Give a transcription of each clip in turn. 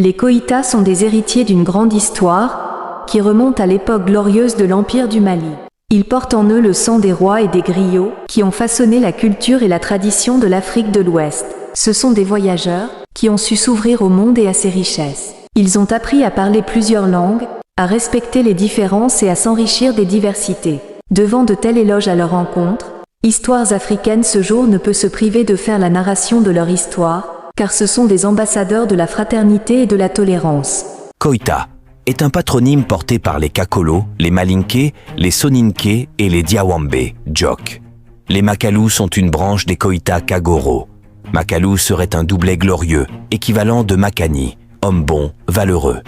Les Koïtas sont des héritiers d'une grande histoire qui remonte à l'époque glorieuse de l'Empire du Mali. Ils portent en eux le sang des rois et des griots qui ont façonné la culture et la tradition de l'Afrique de l'Ouest. Ce sont des voyageurs qui ont su s'ouvrir au monde et à ses richesses. Ils ont appris à parler plusieurs langues, à respecter les différences et à s'enrichir des diversités. Devant de tels éloges à leur encontre, Histoires africaines ce jour ne peut se priver de faire la narration de leur histoire, car ce sont des ambassadeurs de la fraternité et de la tolérance. Koïta est un patronyme porté par les Kakolo, les Malinké, les Soninké et les Diawambé, Djok. Les Makalous sont une branche des Koïta Kagoro. Makalou serait un doublet glorieux, équivalent de Makani, homme bon, valeureux.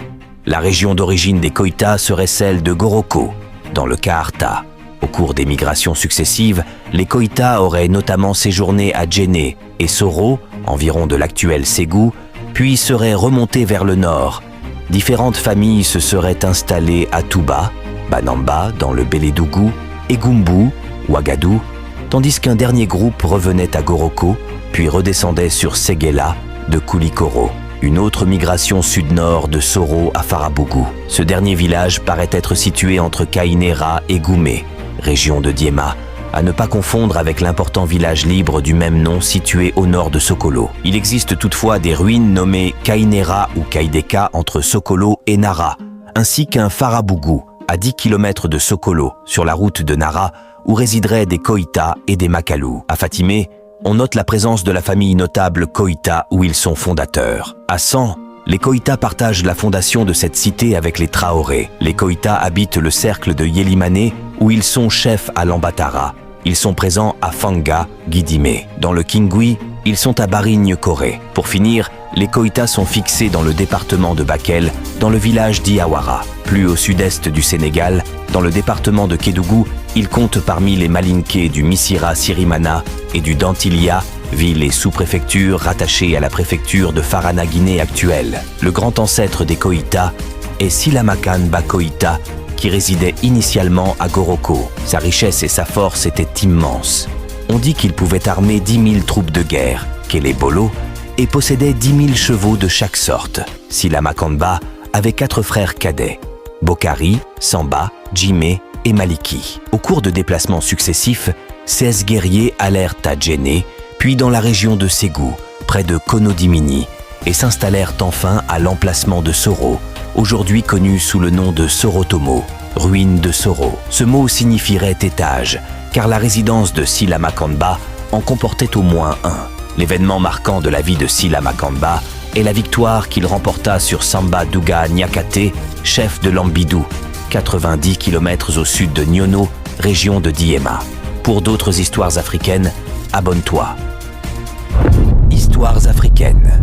La région d'origine des Koïta serait celle de Goroko, dans le Kaarta. Au cours des migrations successives, les Koïta auraient notamment séjourné à Djenné et Soro, environ de l'actuel Ségou, puis seraient remontés vers le nord. Différentes familles se seraient installées à Touba, Banamba dans le Bélédougou, et Gumbu, Ouagadou, tandis qu'un dernier groupe revenait à Goroko, puis redescendait sur Séguéla de Koulikoro. Une autre migration sud-nord de Soro à Farabougou. Ce dernier village paraît être situé entre Kaïnéra et Goumé, région de Diéma, à ne pas confondre avec l'important village libre du même nom situé au nord de Sokolo. Il existe toutefois des ruines nommées Kaïnéra ou Kaïdeka entre Sokolo et Nara, ainsi qu'un Farabougou, à 10 km de Sokolo, sur la route de Nara, où résideraient des Koïta et des Makalous. À Fatimé, on note la présence de la famille notable Koïta où ils sont fondateurs. À San, les Koïta partagent la fondation de cette cité avec les Traoré. Les Koïta habitent le cercle de Yélimané où ils sont chefs à Lambatara. Ils sont présents à Fanga, Guidimé. Dans le Kingui, ils sont à Barigne-Koré. Pour finir, les Koïta sont fixés dans le département de Bakel, dans le village d'Iawara. Plus au sud-est du Sénégal, dans le département de Kédougou, ils comptent parmi les Malinké du Missira-Sirimana et du Dantilia, ville et sous-préfecture rattachées à la préfecture de Farana-Guinée actuelle. Le grand ancêtre des Koïta est Silamakan Koïta, qui résidait initialement à Goroko. Sa richesse et sa force étaient immenses. On dit qu'il pouvait armer 10 000 troupes de guerre, Kélé Bolo, et possédait 10 000 chevaux de chaque sorte. Silamakanba avait 4 frères cadets, Bokari, Samba, Djimé et Maliki. Au cours de déplacements successifs, 16 guerriers allèrent à Djenné, puis dans la région de Ségou, près de Konodimini, et s'installèrent enfin à l'emplacement de Soro, aujourd'hui connu sous le nom de Sorotomo, ruine de Soro. Ce mot signifierait étage, car la résidence de Silamakanba en comportait au moins un. L'événement marquant de la vie de Silamakanba est la victoire qu'il remporta sur Samba Douga Niakate, chef de Lambidou, 90 km au sud de Nyono, région de Diéma. Pour d'autres histoires africaines, abonne-toi. Histoires africaines.